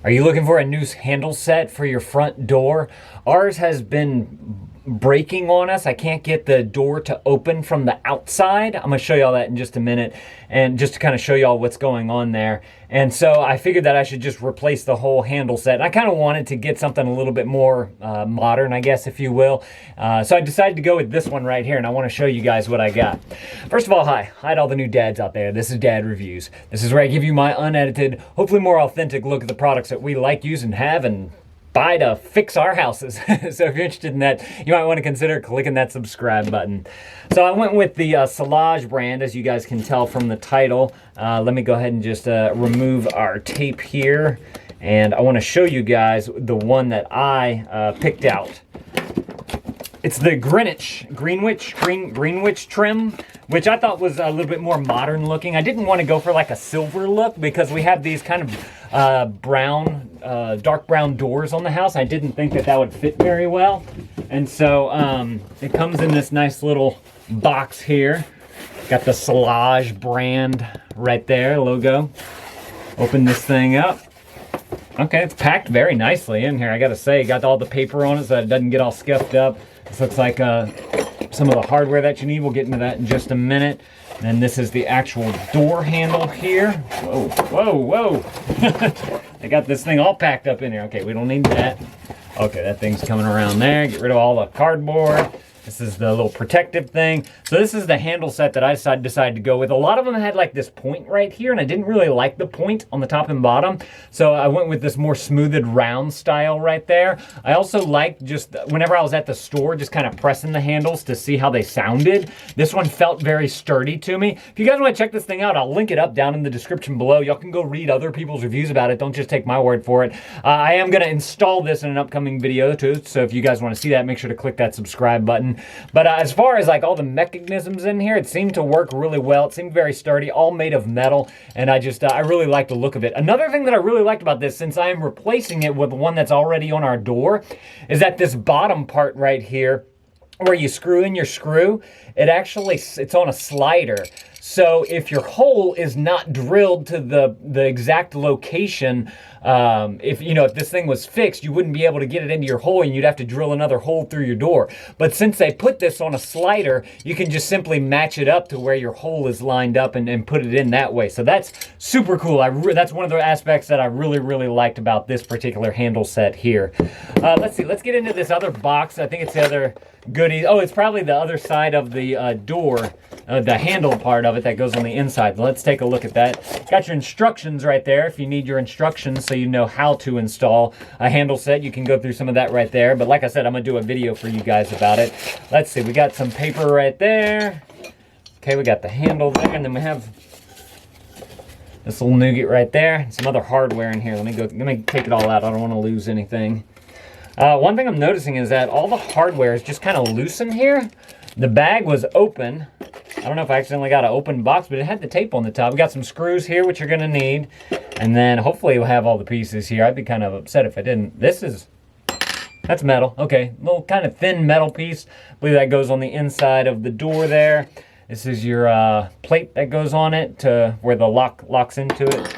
Are you looking for a new handle set for your front door? Ours has been breaking on us. I can't get the door to open from the outside. I'm going to show you all that in just a minute, and just to kind of show you all what's going on there. And so I figured that I should just replace the whole handle set. And I kind of wanted to get something a little bit more modern, I guess, if you will. So I decided to go with this one right here, and I want to show you guys what I got. First of all, hi to all the new dads out there. This is Dad Reviews. This is where I give you my unedited, hopefully more authentic look at the products that we like, use, and have, and buy to fix our houses. So if you're interested in that, you might want to consider clicking that subscribe button. So I went with the Schlage brand, as you guys can tell from the title. Let me go ahead and just remove our tape here, and I want to show you guys the one that I picked out. It's the Greenwich trim, which I thought was a little bit more modern looking. I didn't want to go for like a silver look because we have these kind of dark brown doors on the house. I didn't think that that would fit very well. And so it comes in this nice little box here. Got the Schlage brand right there, logo. Open this thing up. Okay, it's packed very nicely in here. I gotta say, got all the paper on it so that it doesn't get all scuffed up. This looks like some of the hardware that you need. We'll get into that in just a minute. And this is the actual door handle here. Whoa, whoa, whoa. I got this thing all packed up in here. Okay, we don't need that. Okay, that thing's coming around there. Get rid of all the cardboard. This is the little protective thing. So this is the handle set that I decided to go with. A lot of them had like this point right here, and I didn't really like the point on the top and bottom. So I went with this more smoothed round style right there. I also liked just whenever I was at the store, just kind of pressing the handles to see how they sounded. This one felt very sturdy to me. If you guys want to check this thing out, I'll link it up down in the description below. Y'all can go read other people's reviews about it. Don't just take my word for it. I am going to install this in an upcoming video too. So if you guys want to see that, make sure to click that subscribe button. But as far as like all the mechanisms in here, it seemed to work really well. It seemed very sturdy, all made of metal, and I really like the look of it. Another thing that I really liked about this, since I am replacing it with one that's already on our door, is that this bottom part right here, where you screw in your screw, it's on a slider. So if your hole is not drilled to the exact location, if this thing was fixed, you wouldn't be able to get it into your hole, and you'd have to drill another hole through your door. But since they put this on a slider, you can just simply match it up to where your hole is lined up and put it in that way. So that's super cool. That's one of the aspects that I really, really liked about this particular handle set here. Let's see. Let's get into this other box. I think it's the other goodies. Oh, it's probably the other side of the door, the handle part of it that goes on the inside. Let's take a look at that. Got your instructions right there if you need your instructions so you know how to install a handle set. You can go through some of that right there. But like I said, I'm going to do a video for you guys about it. Let's see. We got some paper right there. Okay, we got the handle there. And then we have this little nougat right there. And some other hardware in here. Let me take it all out. I don't want to lose anything. One thing I'm noticing is that all the hardware is just kind of loose in here. The bag was open. I don't know if I accidentally got an open box, but it had the tape on the top. We got some screws here, which you're going to need. And then hopefully we'll have all the pieces here. I'd be kind of upset if I didn't. That's metal. Okay, little kind of thin metal piece. I believe that goes on the inside of the door there. This is your plate that goes on it to where the lock locks into it.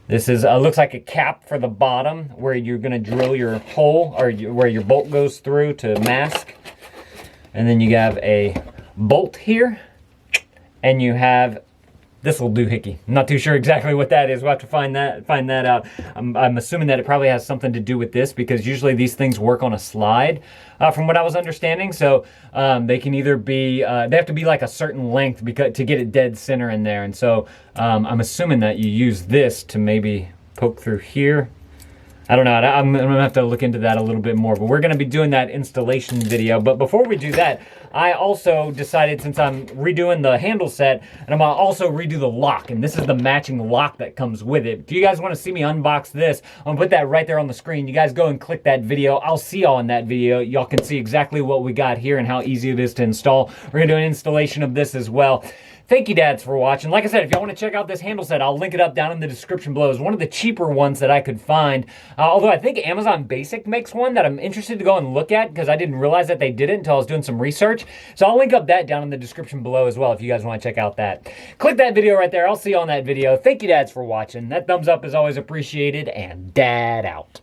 This is looks like a cap for the bottom where you're going to drill your hole, or where your bolt goes through to mask. And then you have a bolt here, and you have this little doohickey. I'm not too sure exactly what that is. We'll have to find that out. I'm assuming that it probably has something to do with this, because usually these things work on a slide, from what I was understanding. So they can either be, they have to be like a certain length to get it dead center in there. And so I'm assuming that you use this to maybe poke through here. I don't know. I'm going to have to look into that a little bit more. But we're going to be doing that installation video. But before we do that, I also decided, since I'm redoing the handle set, and I'm going to also redo the lock. And this is the matching lock that comes with it. If you guys want to see me unbox this, I'm going to put that right there on the screen. You guys go and click that video. I'll see y'all in that video. Y'all can see exactly what we got here and how easy it is to install. We're going to do an installation of this as well. Thank you, dads, for watching. Like I said, if y'all want to check out this handle set, I'll link it up down in the description below. It's one of the cheaper ones that I could find. Although I think Amazon Basic makes one that I'm interested to go and look at because I didn't realize that they did it until I was doing some research. So I'll link up that down in the description below as well if you guys want to check out that. Click that video right there. I'll see you on that video. Thank you, dads, for watching. That thumbs up is always appreciated, and dad out.